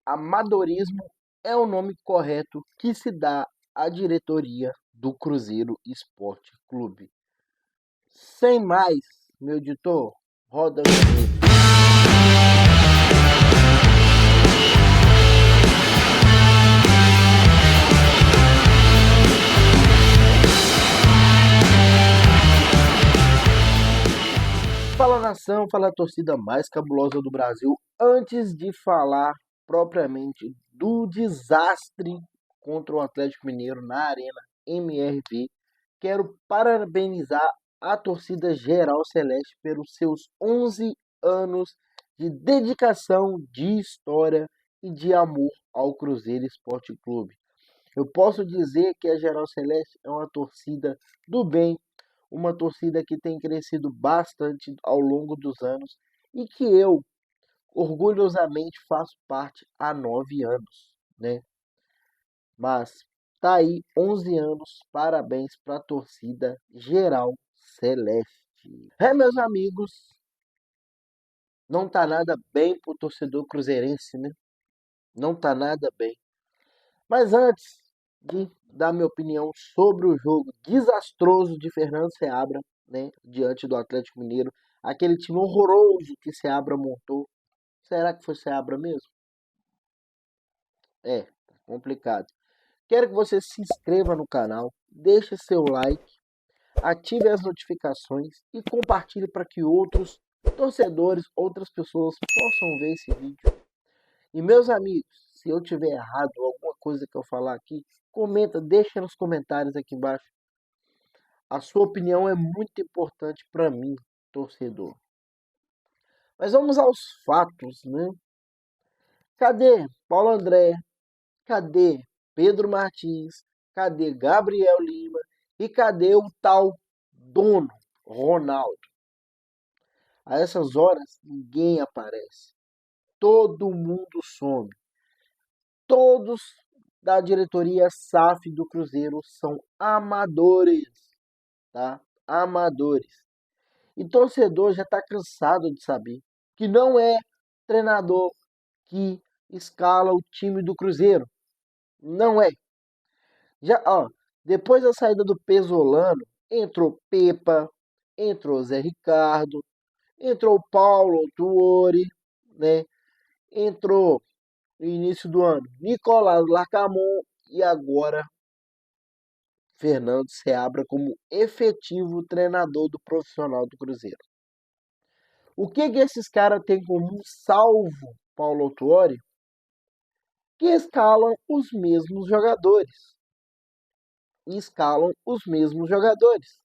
Amadorismo é o nome correto que se dá à diretoria do Cruzeiro Esporte Clube. Sem mais, meu editor, roda a vinheta. Fala nação, fala a torcida mais cabulosa do Brasil. Antes de falar propriamente do desastre contra o Atlético Mineiro na Arena MRV, quero parabenizar a torcida geral celeste pelos seus 11 anos de dedicação, de história e de amor ao Cruzeiro Esporte Clube. Eu posso dizer que a Geral Celeste é uma torcida do bem, uma torcida que tem crescido bastante ao longo dos anos e que eu orgulhosamente faço parte há 9 anos, né? Mas tá aí 11 anos, parabéns para a torcida Geral Celeste. Meus amigos, não tá nada bem pro torcedor cruzeirense, né? Não tá nada bem. Mas antes de dar minha opinião sobre o jogo desastroso de Fernando Seabra, né, diante do Atlético Mineiro, aquele time horroroso que Seabra montou. Será que foi Seabra mesmo? É, complicado. Quero que você se inscreva no canal, deixe seu like, ative as notificações e compartilhe para que outros torcedores, outras pessoas possam ver esse vídeo. E meus amigos, se eu tiver errado alguma coisa que eu falar aqui, comenta, deixa nos comentários aqui embaixo. A sua opinião é muito importante para mim, torcedor. Mas vamos aos fatos, né? Cadê Paulo André? Cadê Pedro Martins? Cadê Gabriel Lima? E cadê o tal dono, Ronaldo? A essas horas, ninguém aparece. Todo mundo some. Todos da diretoria SAF do Cruzeiro são amadores, tá? Amadores. E torcedor já está cansado de saber que não é treinador que escala o time do Cruzeiro. Não é. Já, ó, depois da saída do Pesolano, entrou Pepa, entrou Zé Ricardo, entrou Paulo Tuori, né? Entrou no início do ano Nicolás Larcamon e agora Fernando Seabra como efetivo treinador do profissional do Cruzeiro. O que esses caras têm em comum, salvo Paulo Autuori? Que escalam os mesmos jogadores. Escalam os mesmos jogadores.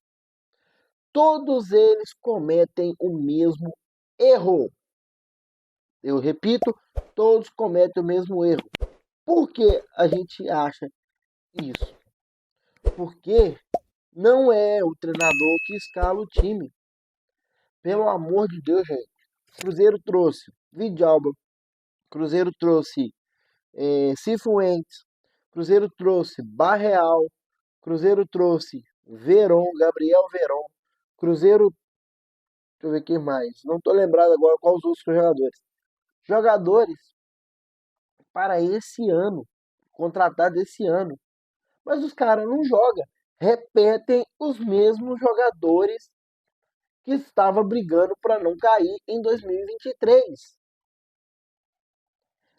Todos eles cometem o mesmo erro. Eu repito, todos cometem o mesmo erro. Por que a gente acha isso? Porque não é o treinador que escala o time. Pelo amor de Deus, gente. Cruzeiro trouxe Vidalba. Cruzeiro trouxe Cifuentes. Cruzeiro trouxe Barreal. Cruzeiro trouxe Veron, Gabriel Veron. Cruzeiro, deixa eu ver quem mais. Não estou lembrado agora quais os outros jogadores. Jogadores para esse ano, contratados esse ano. Mas os caras não jogam. Repetem os mesmos jogadores que estavam brigando para não cair em 2023.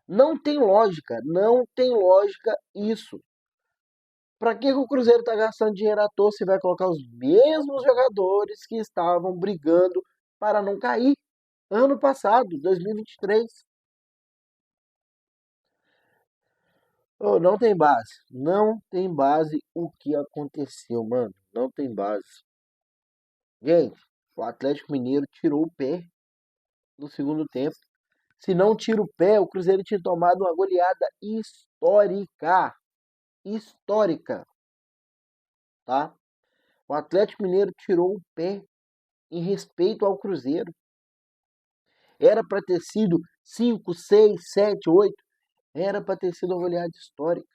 Não tem lógica, não tem lógica isso. Para que o Cruzeiro está gastando dinheiro à toa se vai colocar os mesmos jogadores que estavam brigando para não cair ano passado, 2023? Oh, não tem base. Não tem base o que aconteceu, mano. Não tem base. Gente, o Atlético Mineiro tirou o pé no segundo tempo. Se não tira o pé, o Cruzeiro tinha tomado uma goleada histórica. Histórica, tá? O Atlético Mineiro tirou o pé em respeito ao Cruzeiro. Era para ter sido 5, 6, 7, 8. Era para ter sido uma goleada histórica.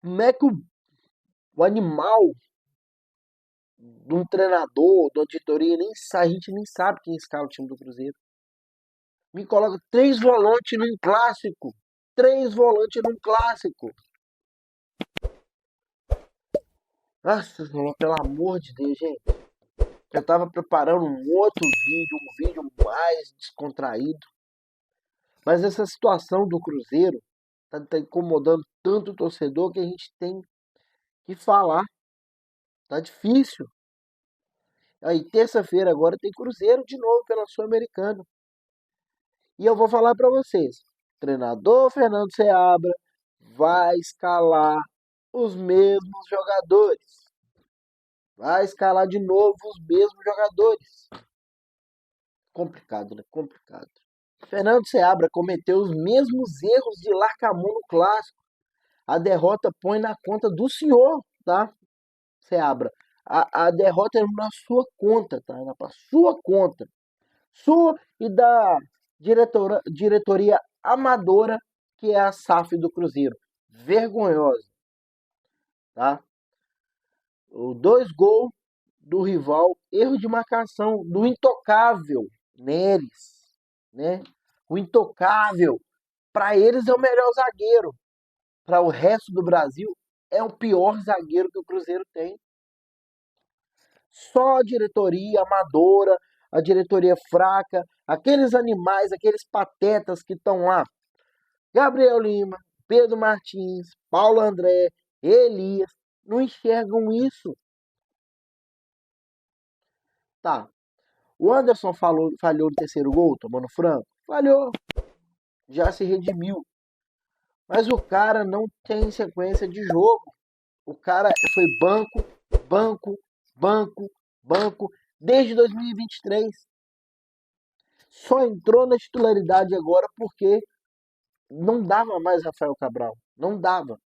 Como é que o animal de um treinador, da auditoria, a gente nem sabe quem escala o time do Cruzeiro. Me coloca 3 volantes num clássico. 3 volantes num clássico. Nossa senhora, pelo amor de Deus, gente. Eu tava preparando um vídeo mais descontraído. Mas essa situação do Cruzeiro tá incomodando tanto o torcedor que a gente tem que falar. Tá difícil. Aí, terça-feira agora tem Cruzeiro de novo pela Sul-Americana. E eu vou falar para vocês. O treinador Fernando Seabra vai escalar os mesmos jogadores. Vai escalar de novo os mesmos jogadores. Complicado, né? Complicado. Fernando Seabra cometeu os mesmos erros de Larcamon no clássico. A derrota põe na conta do senhor, tá? Seabra. A derrota é na sua conta, tá? Na sua conta. Sua e da diretoria amadora que é a SAF do Cruzeiro. Vergonhosa, tá? O 2 gols do rival, erro de marcação do intocável Neres, né? O intocável, para eles é o melhor zagueiro, para o resto do Brasil é o pior zagueiro que o Cruzeiro tem. Só a diretoria amadora, a diretoria fraca, aqueles animais, aqueles patetas que estão lá. Gabriel Lima, Pedro Martins, Paulo André, Elias, não enxergam isso. Tá. O Anderson falhou no terceiro gol, tomando frango. Falhou. Já se redimiu. Mas o cara não tem sequência de jogo. O cara foi banco, banco, banco, banco desde 2023. Só entrou na titularidade agora porque não dava mais Rafael Cabral. Não dava.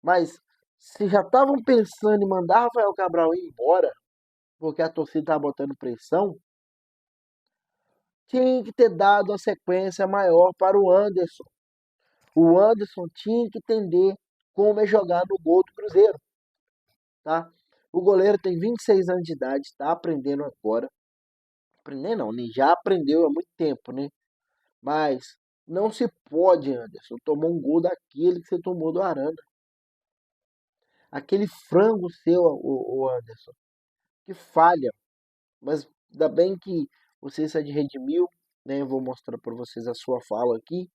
Mas se já estavam pensando em mandar Rafael Cabral ir embora, porque a torcida estava botando pressão, tinha que ter dado a sequência maior para o Anderson. O Anderson tinha que entender como é jogar no gol do Cruzeiro, tá? O goleiro tem 26 anos de idade, está aprendendo agora. Aprender não, nem já aprendeu há muito tempo, né? Mas não se pode, Anderson, tomar um gol daquele que você tomou do Arana. Aquele frango seu, o Anderson, que falha. Mas ainda bem que você se redimiu, né? Eu vou mostrar para vocês a sua fala aqui.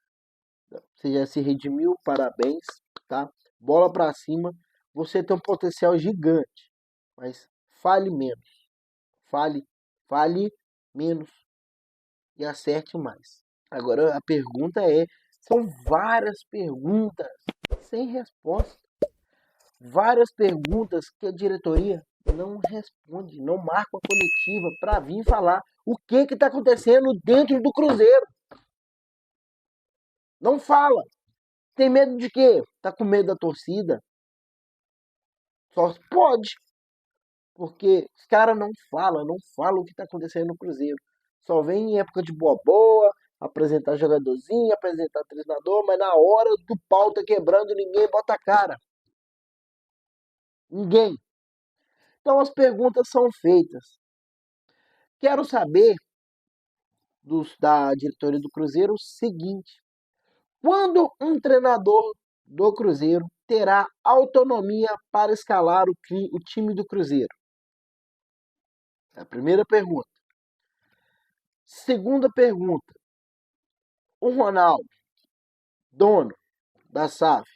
Você já se redimiu, parabéns, tá? Bola para cima. Você tem um potencial gigante, mas fale menos. Fale menos e acerte mais. Agora a pergunta é, são várias perguntas sem resposta. Várias perguntas que a diretoria não responde, não marca a coletiva para vir falar o que está acontecendo dentro do Cruzeiro. Não fala. Tem medo de quê? Tá com medo da torcida? Só pode. Porque os caras não falam o que tá acontecendo no Cruzeiro. Só vem em época de boa, apresentar jogadorzinho, apresentar treinador, mas na hora do pau tá quebrando, ninguém bota a cara. Ninguém. Então as perguntas são feitas. Quero saber da diretoria do Cruzeiro o seguinte: quando um treinador do Cruzeiro terá autonomia para escalar o time do Cruzeiro? É a primeira pergunta. Segunda pergunta: o Ronaldo, dono da SAF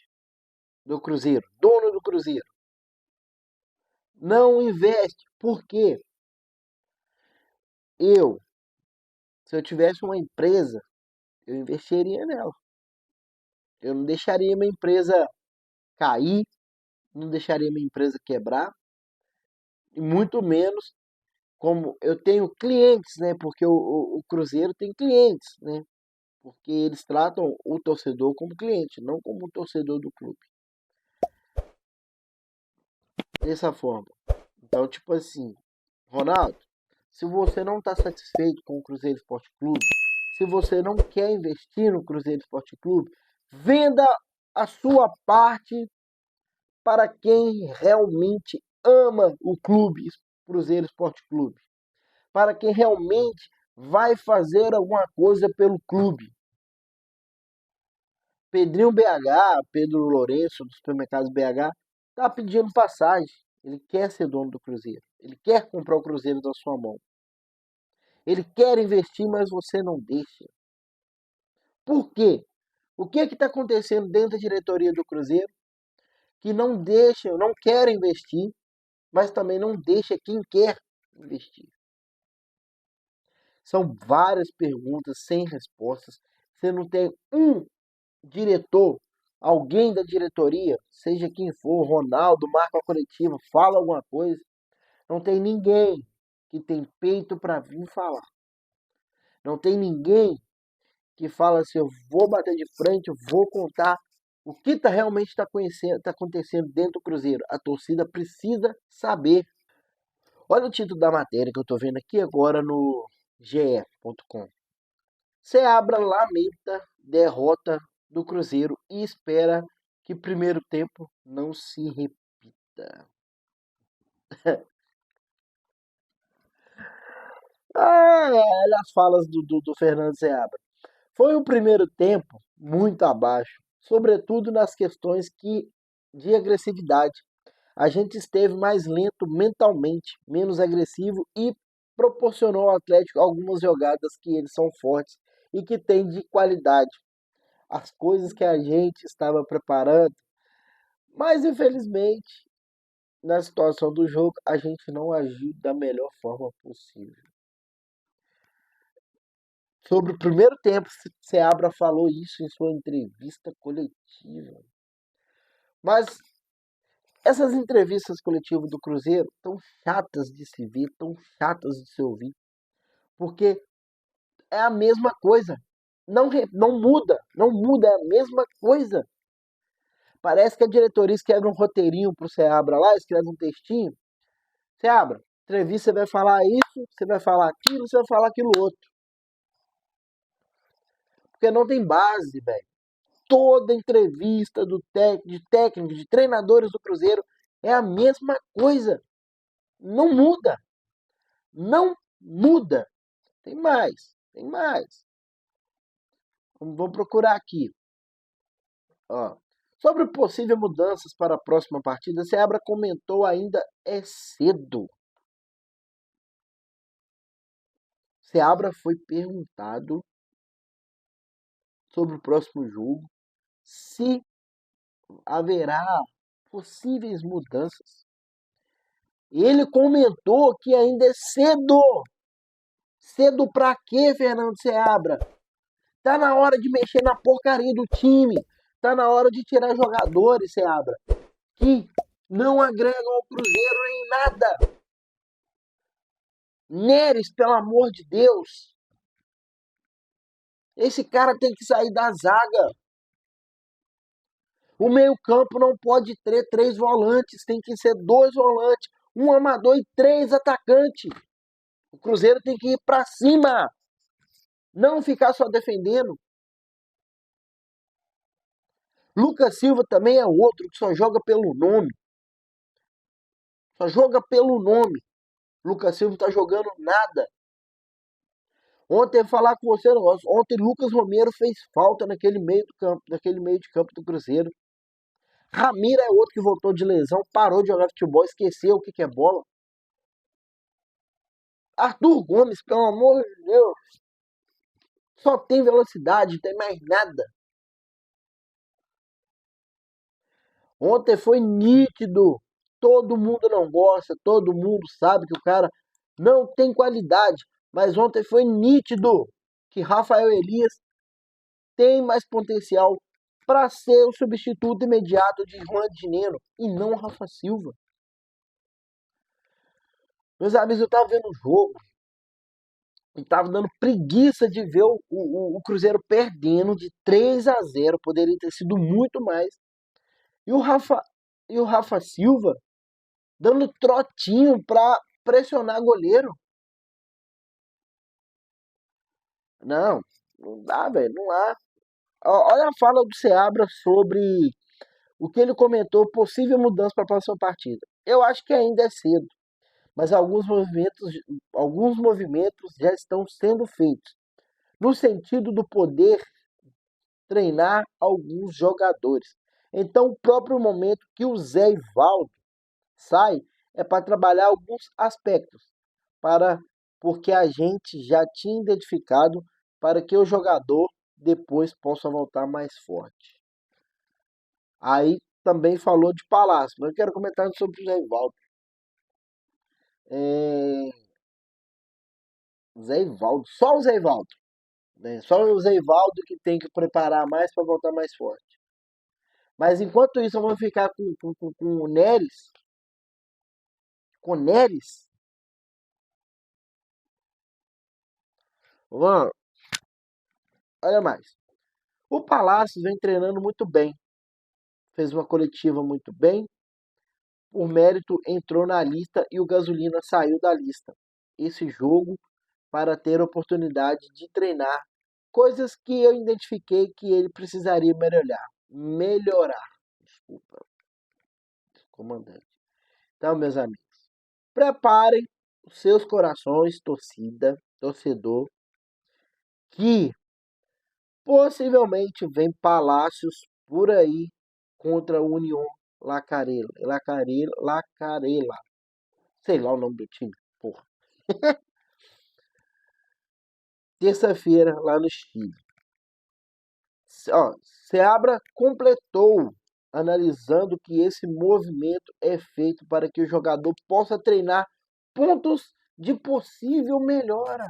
do Cruzeiro, dono do Cruzeiro, não investe. Por quê? Se eu tivesse uma empresa, eu investiria nela. Eu não deixaria minha empresa cair, não deixaria minha empresa quebrar, e muito menos como eu tenho clientes, né? Porque o Cruzeiro tem clientes, né? Porque eles tratam o torcedor como cliente, não como torcedor do clube. Dessa forma. Então, tipo assim, Ronaldo, se você não está satisfeito com o Cruzeiro Esporte Clube, se você não quer investir no Cruzeiro Esporte Clube, venda a sua parte para quem realmente ama o clube Cruzeiro Esporte Clube. Para quem realmente vai fazer alguma coisa pelo clube. Pedrinho BH, Pedro Lourenço, dos supermercados BH, tá pedindo passagem. Ele quer ser dono do Cruzeiro. Ele quer comprar o Cruzeiro da sua mão. Ele quer investir, mas você não deixa. Por quê? O que está acontecendo dentro da diretoria do Cruzeiro que não deixa, não quer investir, mas também não deixa quem quer investir? São várias perguntas sem respostas. Você não tem um diretor, alguém da diretoria, seja quem for, Ronaldo, marca a coletiva, fala alguma coisa. Não tem ninguém que tem peito para vir falar. Não tem ninguém que fala assim, eu vou bater de frente, eu vou contar o que realmente está acontecendo dentro do Cruzeiro. A torcida precisa saber. Olha o título da matéria que eu estou vendo aqui agora no ge.com. Seabra lamenta derrota do Cruzeiro e espera que primeiro tempo não se repita. Olha as falas do Fernando Seabra. Foi um primeiro tempo muito abaixo, sobretudo nas questões de agressividade. A gente esteve mais lento mentalmente, menos agressivo e proporcionou ao Atlético algumas jogadas que eles são fortes e que têm de qualidade. As coisas que a gente estava preparando, mas infelizmente, na situação do jogo, a gente não agiu da melhor forma possível. Sobre o primeiro tempo, Seabra falou isso em sua entrevista coletiva. Mas essas entrevistas coletivas do Cruzeiro tão chatas de se ver, tão chatas de se ouvir, porque é a mesma coisa. Não muda, não muda, é a mesma coisa. Parece que a diretoria escreve um roteirinho pro Seabra lá, escreve um textinho. Seabra, entrevista você vai falar isso, você vai falar aquilo, você vai falar aquilo outro. Porque não tem base, velho. Toda entrevista de técnicos, de treinadores do Cruzeiro é a mesma coisa. Não muda. Não muda. Tem mais. Tem mais. Vamos procurar aqui. Ó. Sobre possíveis mudanças para a próxima partida, Seabra comentou ainda é cedo. Seabra foi perguntado sobre o próximo jogo se haverá possíveis mudanças. Ele comentou que ainda é cedo. Cedo pra quê, Fernando Seabra? Tá na hora de mexer na porcaria do time. Tá na hora de tirar jogadores, Seabra, que não agregam ao Cruzeiro em nada. Neres, pelo amor de Deus. Esse cara tem que sair da zaga. O meio-campo não pode ter 3 volantes, tem que ser 2 volantes, um amador e 3 atacantes. O Cruzeiro tem que ir pra cima. Não ficar só defendendo. Lucas Silva também é outro que só joga pelo nome. Só joga pelo nome. Lucas Silva não tá jogando nada. Ontem eu ia falar com você, negócio. Ontem Lucas Romero fez falta naquele meio do campo, naquele meio de campo do Cruzeiro. Ramiro é outro que voltou de lesão, parou de jogar futebol, esqueceu o que é bola. Arthur Gomes, pelo amor de Deus, só tem velocidade, não tem mais nada. Ontem foi nítido. Todo mundo não gosta, todo mundo sabe que o cara não tem qualidade. Mas ontem foi nítido que Rafael Elias tem mais potencial para ser o substituto imediato de Juan Dineno e não Rafa Silva. Meus amigos, eu tava vendo o jogo e tava dando preguiça de ver o Cruzeiro perdendo de 3-0. Poderia ter sido muito mais. E o Rafa Silva dando trotinho para pressionar goleiro. Não, não dá, velho, não dá. Olha a fala do Seabra sobre o que ele comentou, possível mudança para a próxima partida. Eu acho que ainda é cedo. mas alguns movimentos já estão sendo feitos, no sentido do poder treinar alguns jogadores. Então, o próprio momento que o Zé Ivaldo sai é para trabalhar alguns aspectos, para porque a gente já tinha identificado para que o jogador depois possa voltar mais forte. Aí também falou de Palácio, mas eu quero comentar sobre o Zé Ivaldo. É, Zé Ivaldo, só o Zé Ivaldo, né? Só o Zé Ivaldo que tem que preparar mais para voltar mais forte. Mas enquanto isso, eu vou ficar com o Neres. Com o Neres? Mano, olha mais. O Palácio vem treinando muito bem. Fez uma coletiva muito bem. Por mérito, entrou na lista e o Gasolina saiu da lista. Esse jogo para ter oportunidade de treinar coisas que eu identifiquei que ele precisaria melhorar. Melhorar. Desculpa, comandante. Então, meus amigos, preparem os seus corações, torcida, torcedor, que possivelmente vem Palácios por aí contra o União Lacarela. Sei lá o nome do time, porra. Terça-feira, lá no Chile. Ó, Seabra completou analisando que esse movimento é feito para que o jogador possa treinar pontos de possível melhora.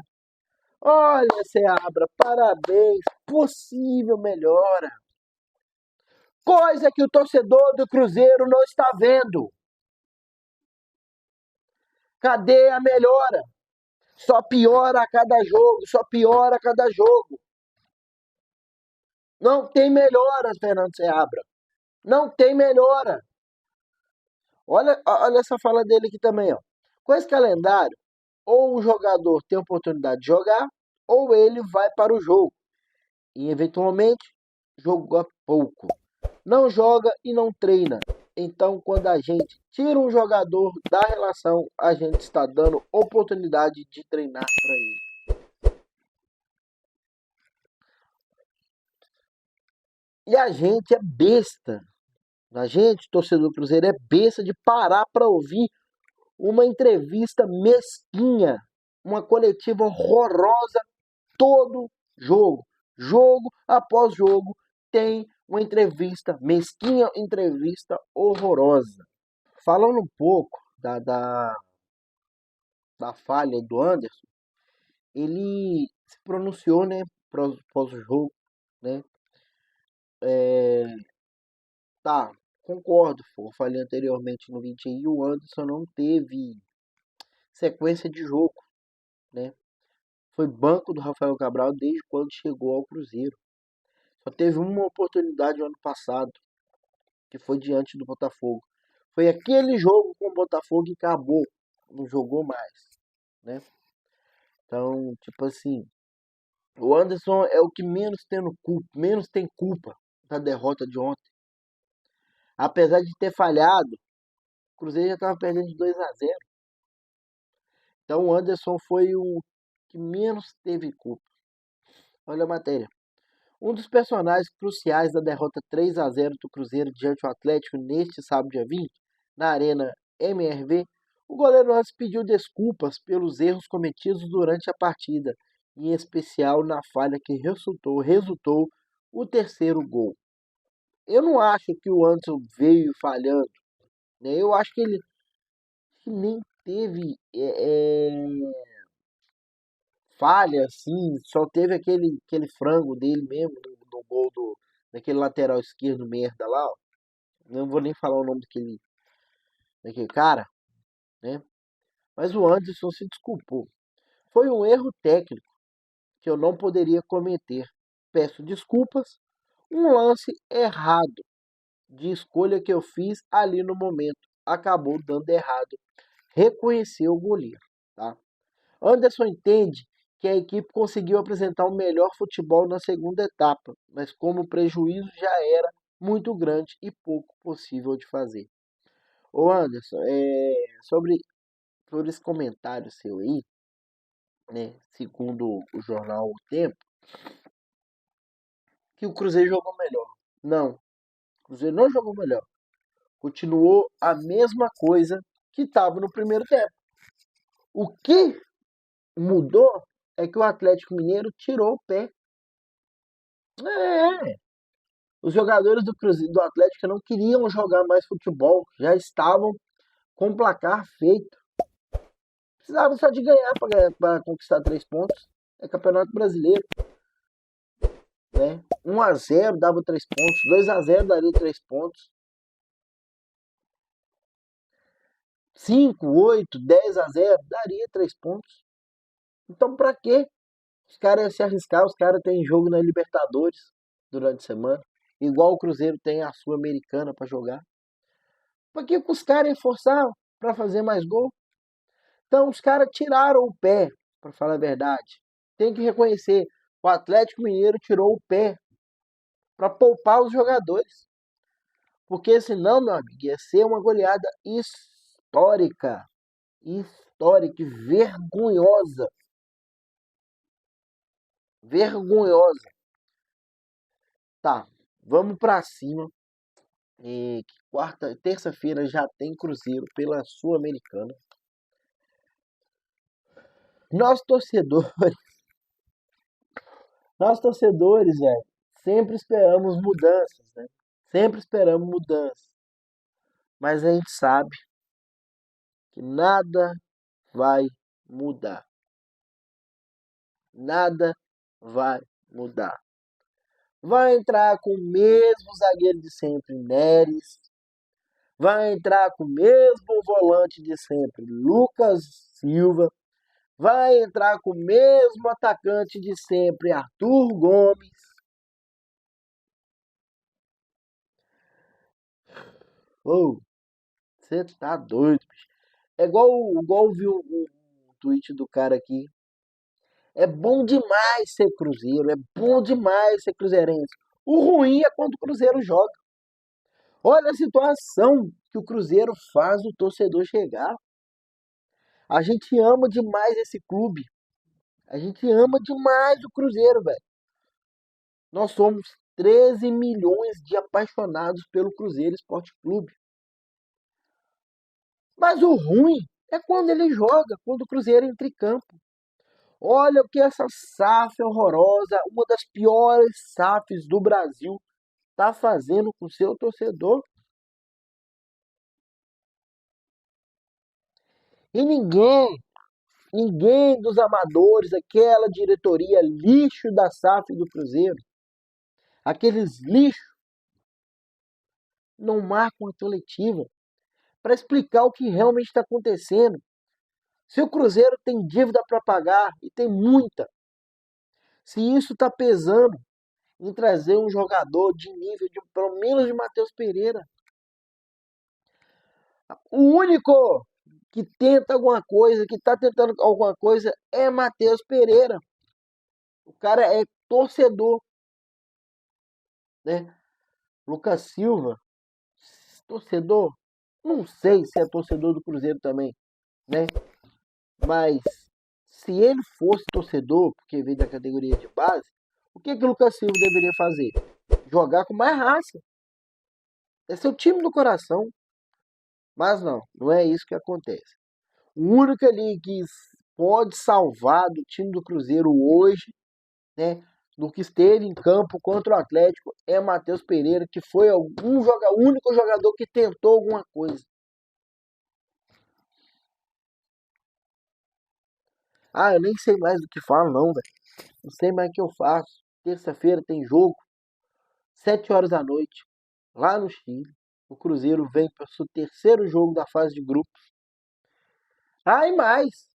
Olha, Seabra, parabéns, possível melhora. Coisa que o torcedor do Cruzeiro não está vendo. Cadê a melhora? Só piora a cada jogo, só piora a cada jogo. Não tem melhoras, Fernando Seabra. Não tem melhora. Olha essa fala dele aqui também, ó. Com esse calendário, ou o jogador tem oportunidade de jogar, ou ele vai para o jogo. E eventualmente joga pouco. Não joga e não treina. Então, quando a gente tira um jogador da relação, a gente está dando oportunidade de treinar para ele. E a gente é besta. A gente, torcedor do Cruzeiro, é besta de parar para ouvir uma entrevista mesquinha, uma coletiva horrorosa todo jogo. Jogo após jogo tem uma entrevista, mesquinha entrevista horrorosa. Falando um pouco da falha do Anderson, ele se pronunciou, né, pós o jogo, né? Tá, concordo, eu falei anteriormente no vídeo aí, o Anderson não teve sequência de jogo, né? Foi banco do Rafael Cabral desde quando chegou ao Cruzeiro. Só teve uma oportunidade no ano passado, que foi diante do Botafogo. Foi aquele jogo com o Botafogo e acabou. Não jogou mais, né? Então, tipo assim, o Anderson é o que menos tem culpa da derrota de ontem. Apesar de ter falhado, o Cruzeiro já estava perdendo de 2-0. Então o Anderson foi o que menos teve culpa. Olha a matéria. Um dos personagens cruciais da derrota 3-0 do Cruzeiro diante do Atlético neste sábado dia 20, na Arena MRV, o goleiro Anderson pediu desculpas pelos erros cometidos durante a partida, em especial na falha que resultou o terceiro gol. Eu não acho que o Anderson veio falhando, né? Eu acho que ele nem teve falha, assim, só teve aquele frango dele mesmo no gol daquele lateral esquerdo merda lá, ó. Não vou nem falar o nome daquele cara, né? Mas o Anderson se desculpou. Foi um erro técnico que eu não poderia cometer. Peço desculpas. Um lance errado de escolha que eu fiz ali no momento. Acabou dando errado. Reconheceu o goleiro, tá? Anderson entende que a equipe conseguiu apresentar o melhor futebol na segunda etapa, mas como o prejuízo já era muito grande e pouco possível de fazer. Ô Anderson, sobre por esse comentário seu aí, né? Segundo o jornal O Tempo, que o Cruzeiro jogou melhor. Não, o Cruzeiro não jogou melhor. Continuou a mesma coisa que estava no primeiro tempo. O que mudou é que o Atlético Mineiro tirou o pé. É, os jogadores do Cruzeiro, do Atlético não queriam jogar mais futebol, já estavam com o placar feito. Precisavam só de ganhar para conquistar 3 pontos. É Campeonato Brasileiro, né? 1-0 dava 3 pontos, 2-0 daria 3 pontos, 5, 8, 10-0 daria 3 pontos. Então, para quê? Os caras iam se arriscar, os caras têm jogo na Libertadores durante a semana, igual o Cruzeiro tem a Sul-Americana para jogar. Para que os caras iam forçar para fazer mais gol? Então, os caras tiraram o pé, para falar a verdade. Tem que reconhecer, o Atlético Mineiro tirou o pé para poupar os jogadores. Porque senão, meu amigo, ia ser uma goleada histórica. Histórica e vergonhosa. Vergonhosa. Tá, vamos pra cima. Que terça-feira já tem Cruzeiro pela Sul-Americana. Nós torcedores, nós torcedores, velho, sempre esperamos mudanças, né? Sempre esperamos mudanças. Mas a gente sabe que nada vai mudar. Nada vai mudar. Vai entrar com o mesmo zagueiro de sempre, Neres. Vai entrar com o mesmo volante de sempre, Lucas Silva. Vai entrar com o mesmo atacante de sempre, Arthur Gomes. Ô, você tá doido, bicho. É igual eu vi o tweet do cara aqui. É bom demais ser Cruzeiro, é bom demais ser cruzeirense. O ruim é quando o Cruzeiro joga. Olha a situação que o Cruzeiro faz o torcedor chegar. A gente ama demais esse clube. A gente ama demais o Cruzeiro, velho. Nós somos 13 milhões de apaixonados pelo Cruzeiro Esporte Clube. Mas o ruim é quando ele joga, quando o Cruzeiro entra em campo. Olha o que essa SAF horrorosa, uma das piores SAFs do Brasil, tá fazendo com o seu torcedor. E ninguém dos amadores, aquela diretoria lixo da SAF do Cruzeiro, aqueles lixos, não marcam a coletiva para explicar o que realmente está acontecendo. Se o Cruzeiro tem dívida para pagar, e tem muita, se isso está pesando em trazer um jogador de nível de pelo menos de Matheus Pereira, o único que tenta alguma coisa, que está tentando alguma coisa, é Matheus Pereira. O cara é torcedor, né? Lucas Silva, torcedor, não sei se é torcedor do Cruzeiro também, né? Mas se ele fosse torcedor, porque veio da categoria de base, o que o Lucas Silva deveria fazer? Jogar com mais raça. É seu time do coração. Mas não é isso que acontece. O único ali que pode salvar do time do Cruzeiro hoje, né, do que esteve em campo contra o Atlético, é Matheus Pereira, que foi o único jogador que tentou alguma coisa. Ah, eu nem sei mais do que falo, não, velho. Não sei mais o que eu faço. Terça-feira tem jogo, 7 horas da noite, lá no Chile. O Cruzeiro vem para o seu terceiro jogo da fase de grupos. Ah, e mais.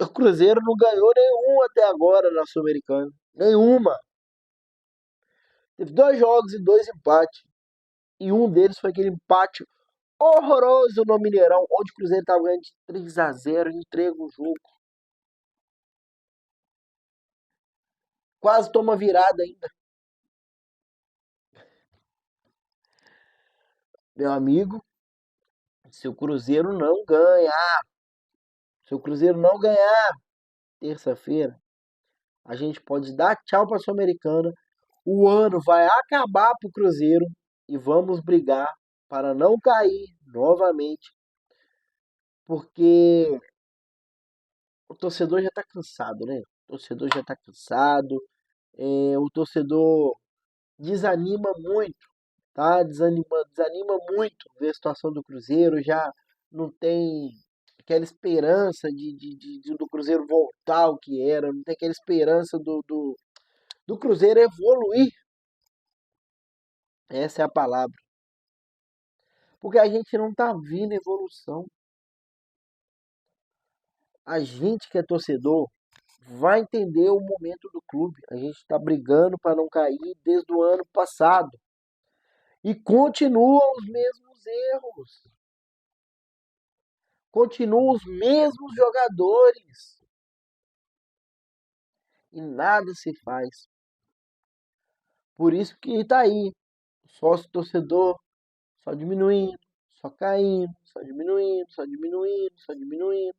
O Cruzeiro não ganhou nenhum até agora na Sul-Americana. Nenhuma. Teve 2 jogos e 2 empates. E um deles foi aquele empate horroroso no Mineirão, onde o Cruzeiro estava ganhando de 3-0 e entrega o jogo. Quase toma virada ainda. Meu amigo, Se o Cruzeiro não ganha, se o Cruzeiro não ganhar terça-feira, a gente pode dar tchau para a Sul-Americana. O ano vai acabar para o Cruzeiro e vamos brigar para não cair novamente, porque o torcedor já está cansado, né? O torcedor já está cansado, o torcedor desanima muito, tá? Desanima muito ver a situação do Cruzeiro, já não tem aquela esperança do Cruzeiro voltar ao que era, não tem aquela esperança do Cruzeiro evoluir. Essa é a palavra. Porque a gente não tá vendo evolução. A gente que é torcedor vai entender o momento do clube. A gente está brigando para não cair desde o ano passado. E continuam os mesmos erros. Continuam os mesmos jogadores. E nada se faz. Por isso que está aí. Sócio torcedor só diminuindo, só caindo, só diminuindo, só diminuindo, só diminuindo.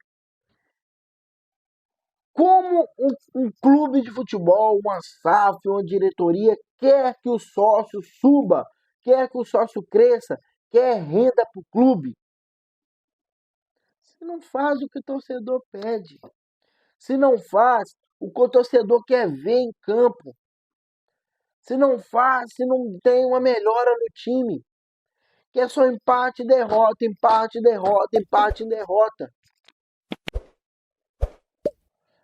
Como um clube de futebol, uma SAF, uma diretoria quer que o sócio suba, quer que o sócio cresça, quer renda para o clube? Se não faz o que o torcedor pede, se não faz o que o torcedor quer ver em campo, se não faz, se não tem uma melhora no time, que é só empate, derrota, empate, derrota, empate, derrota.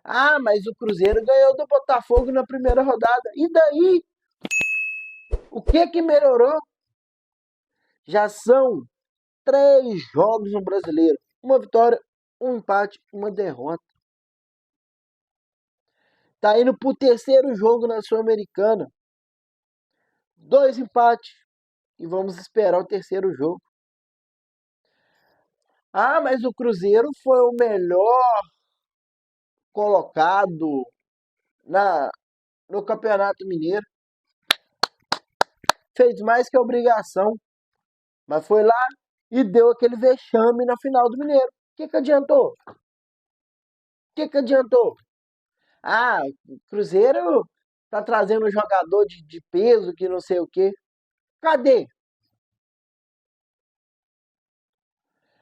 Ah, mas o Cruzeiro ganhou do Botafogo na primeira rodada. E daí? O que melhorou? Já são 3 jogos no Brasileiro. Uma vitória, um empate, uma derrota. Tá indo pro terceiro jogo na Sul-Americana. 2 empates. E vamos esperar o terceiro jogo. Ah, mas o Cruzeiro foi o melhor colocado na no Campeonato Mineiro. Fez mais que a obrigação. Mas foi lá e deu aquele vexame na final do Mineiro. O que adiantou? O que adiantou? Ah, o Cruzeiro tá trazendo um jogador de peso que não sei o quê. Cadê?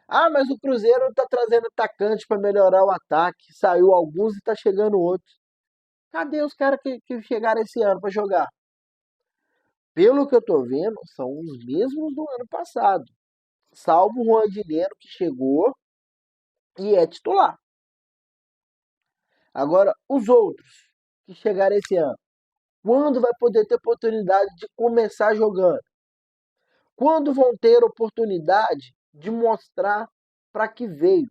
Ah, mas o Cruzeiro tá trazendo atacante para melhorar o ataque. Saiu alguns e tá chegando outros. Cadê os caras que chegaram esse ano para jogar? Pelo que eu tô vendo, são os mesmos do ano passado. Salvo o Juan Dinheiro que chegou e é titular. Agora, os outros que chegaram esse ano, quando vai poder ter oportunidade de começar jogando? Quando vão ter oportunidade de mostrar para que veio?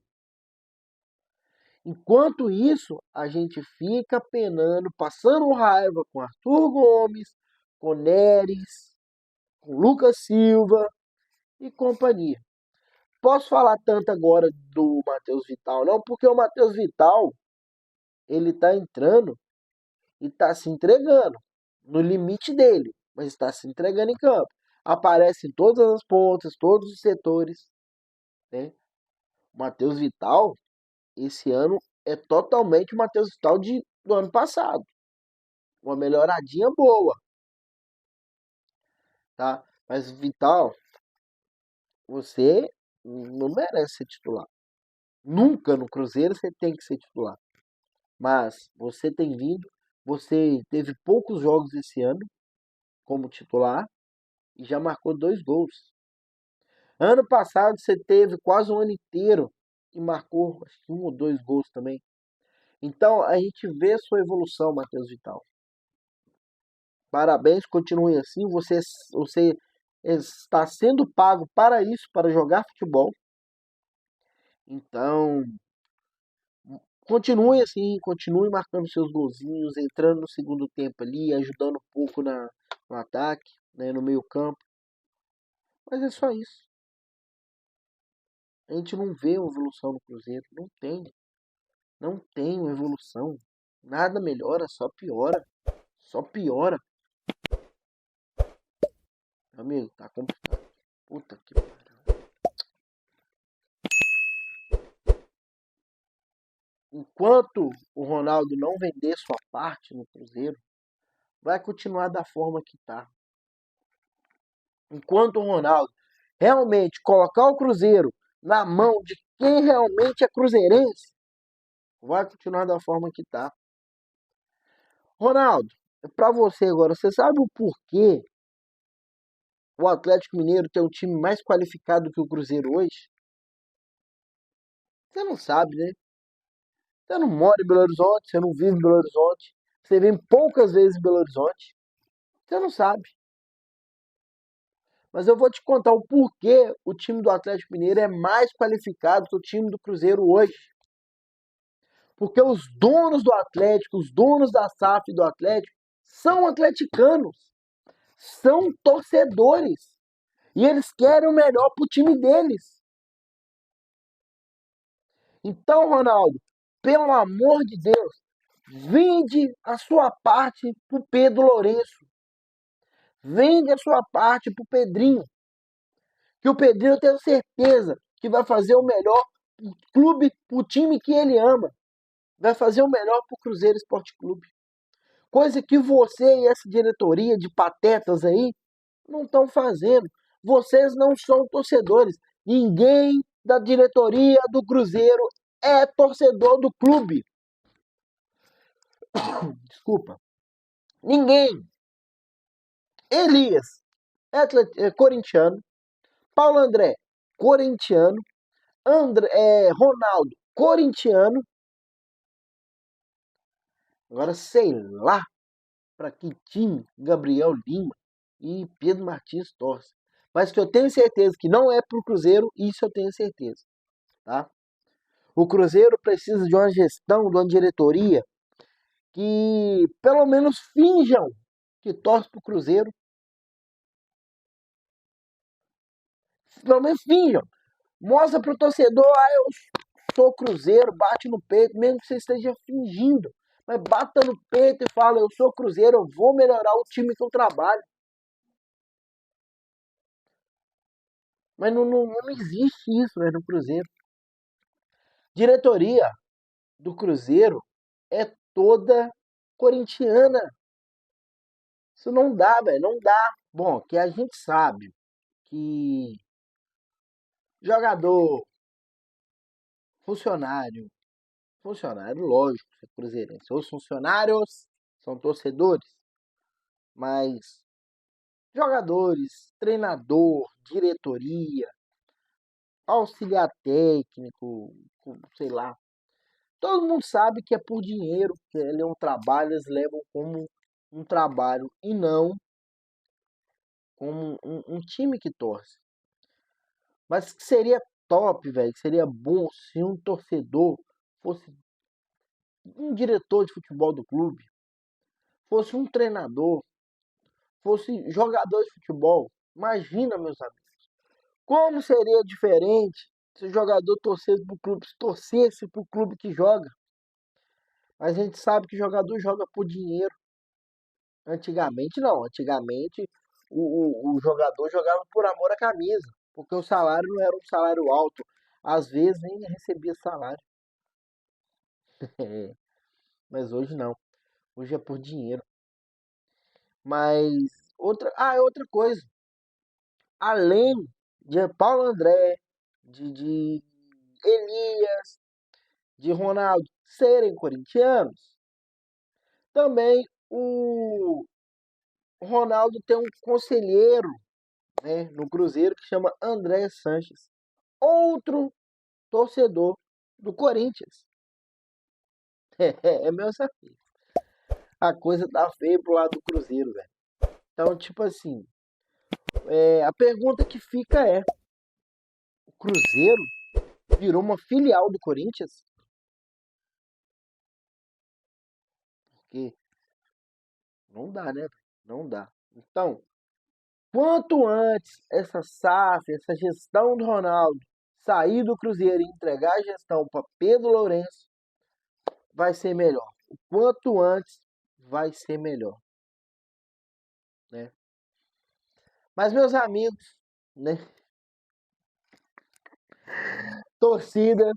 Enquanto isso, a gente fica penando, passando raiva com Arthur Gomes, com Neres, com Lucas Silva e companhia. Posso falar tanto agora do Matheus Vital, não, porque o Matheus Vital, ele tá entrando e tá se entregando no limite dele, mas está se entregando em campo. Aparece em todas as pontas, todos os setores, né? O Matheus Vital, esse ano, é totalmente o Matheus Vital do ano passado. Uma melhoradinha boa, tá? Mas, Vital, você não merece ser titular. Nunca no Cruzeiro você tem que ser titular. Mas você tem vindo, você teve poucos jogos esse ano como titular e já marcou 2 gols. Ano passado você teve quase um ano inteiro e marcou acho que 1 ou 2 gols também. Então a gente vê sua evolução, Matheus Vital. Parabéns, continue assim. Você está sendo pago para isso, para jogar futebol. Então, continue assim, continue marcando seus golzinhos, entrando no segundo tempo ali, ajudando um pouco no ataque, né, no meio campo. Mas é só isso. A gente não vê uma evolução no Cruzeiro, não tem. Não tem uma evolução. Nada melhora, só piora. Só piora. Amigo, tá complicado. Puta que pariu. enquanto o Ronaldo não vender sua parte no Cruzeiro, vai continuar da forma que está. Enquanto o Ronaldo realmente colocar o Cruzeiro na mão de quem realmente é cruzeirense, vai continuar da forma que está. Ronaldo, para você agora, você sabe o porquê o Atlético Mineiro tem um time mais qualificado que o Cruzeiro hoje? Você não sabe, né? Você não mora em Belo Horizonte, você não vive em Belo Horizonte, você vem poucas vezes em Belo Horizonte, você não sabe. Mas eu vou te contar o porquê o time do Atlético Mineiro é mais qualificado que o time do Cruzeiro hoje. Porque os donos do Atlético, os donos da SAF do Atlético, são atleticanos, são torcedores. E eles querem o melhor pro time deles. Então, Ronaldo, pelo amor de Deus, vende a sua parte pro Pedro Lourenço. Vende a sua parte pro Pedrinho. Que o Pedrinho eu tenho certeza que vai fazer o melhor pro clube, pro time que ele ama. Vai fazer o melhor pro Cruzeiro Esporte Clube. Coisa que você e essa diretoria de patetas aí não estão fazendo. Vocês não são torcedores. Ninguém da diretoria do Cruzeiro é torcedor do clube. Desculpa. Ninguém. Elias é corintiano. Paulo André, corintiano. Ronaldo, corintiano. Agora sei lá para que time Gabriel Lima e Pedro Martins torcem. Mas que eu tenho certeza que não é pro Cruzeiro, isso eu tenho certeza, tá? O Cruzeiro precisa de uma gestão, de uma diretoria que pelo menos finjam que torce pro Cruzeiro. Pelo menos finjam. Mostra pro torcedor, eu sou Cruzeiro, bate no peito, mesmo que você esteja fingindo. Mas bata no peito e fala, eu sou Cruzeiro, eu vou melhorar o time que eu trabalho. Mas não existe isso, né, no Cruzeiro. Diretoria do Cruzeiro é toda corintiana. Isso não dá, velho, não dá. Bom, que a gente sabe que jogador, funcionário, funcionário, lógico, é cruzeirense. Os funcionários são torcedores, mas jogadores, treinador, diretoria, auxiliar técnico, sei lá. Todo mundo sabe que é por dinheiro, que ele é um trabalho, eles levam como um trabalho e não como um time que torce. Mas que seria top, velho, que seria bom se um torcedor fosse um diretor de futebol do clube, fosse um treinador, fosse jogador de futebol. Imagina, meus amigos, como seria diferente se o jogador torcesse pro clube que joga. A gente sabe que jogador joga por dinheiro. Antigamente não, antigamente o jogador jogava por amor à camisa, porque o salário não era um salário alto, às vezes nem recebia salário. Mas hoje não, hoje é por dinheiro. Mas outra coisa, além de Paulo André, de Elias, de Ronaldo serem corintianos, também o Ronaldo tem um conselheiro, né, no Cruzeiro que chama André Sanches, outro torcedor do Corinthians. É meu desafio. A coisa tá feia pro lado do Cruzeiro, velho. Então, tipo assim, a pergunta que fica é: o Cruzeiro virou uma filial do Corinthians? Porque não dá, né? Não dá. Então, quanto antes essa SAF, essa gestão do Ronaldo sair do Cruzeiro e entregar a gestão para Pedro Lourenço, vai ser melhor. O quanto antes vai ser melhor, né? Mas meus amigos, né? Torcida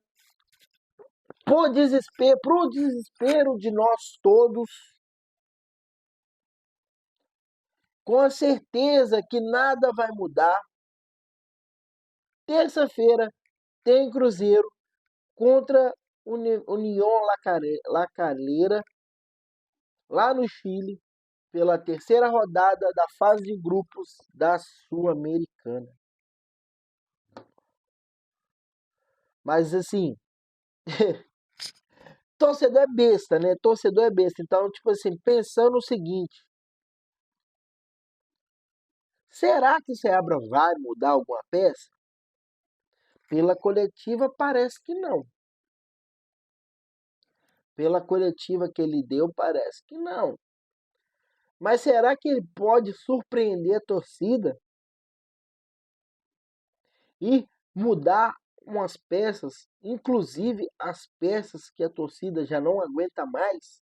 pro desespero de nós todos, com a certeza que nada vai mudar, terça-feira tem Cruzeiro contra União La Calera, lá no Chile, pela terceira rodada da fase de grupos da Sul-Americana. Mas assim, torcedor é besta, né? Torcedor é besta. Então, tipo assim, pensando o seguinte: será que o Seabra vai mudar alguma peça? Pela coletiva, parece que não. Pela coletiva que ele deu, parece que não. Mas será que ele pode surpreender a torcida e mudar umas peças, inclusive as peças que a torcida já não aguenta mais?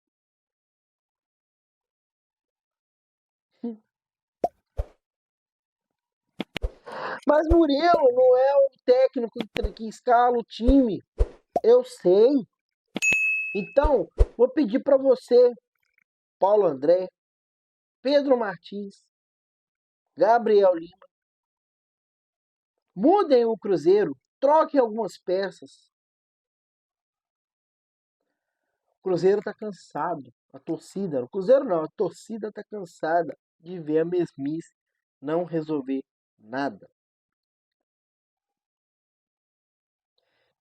Mas Murilo não é o técnico que escala o time. Eu sei. Então, vou pedir para você, Paulo André, Pedro Martins, Gabriel Lima, mudem o Cruzeiro, troquem algumas peças. O Cruzeiro está cansado. A torcida, o Cruzeiro não, a torcida está cansada de ver a mesmice não resolver nada.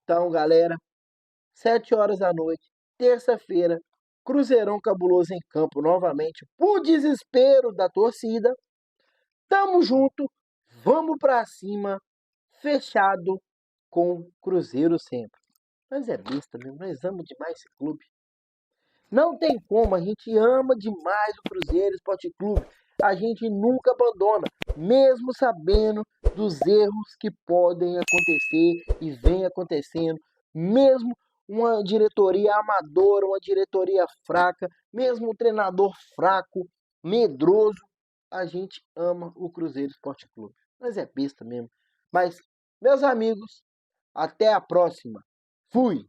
Então, galera, 7 horas da noite, terça-feira, Cruzeirão cabuloso em campo novamente, por desespero da torcida. Tamo junto, vamos pra cima, fechado com Cruzeiro sempre. Mas é besta mesmo, nós amamos demais esse clube. Não tem como, a gente ama demais o Cruzeiro Esporte Clube. A gente nunca abandona, mesmo sabendo dos erros que podem acontecer e vem acontecendo, mesmo uma diretoria amadora, uma diretoria fraca, mesmo um treinador fraco, medroso, a gente ama o Cruzeiro Esporte Clube. Mas é besta mesmo. Mas, meus amigos, até a próxima. Fui!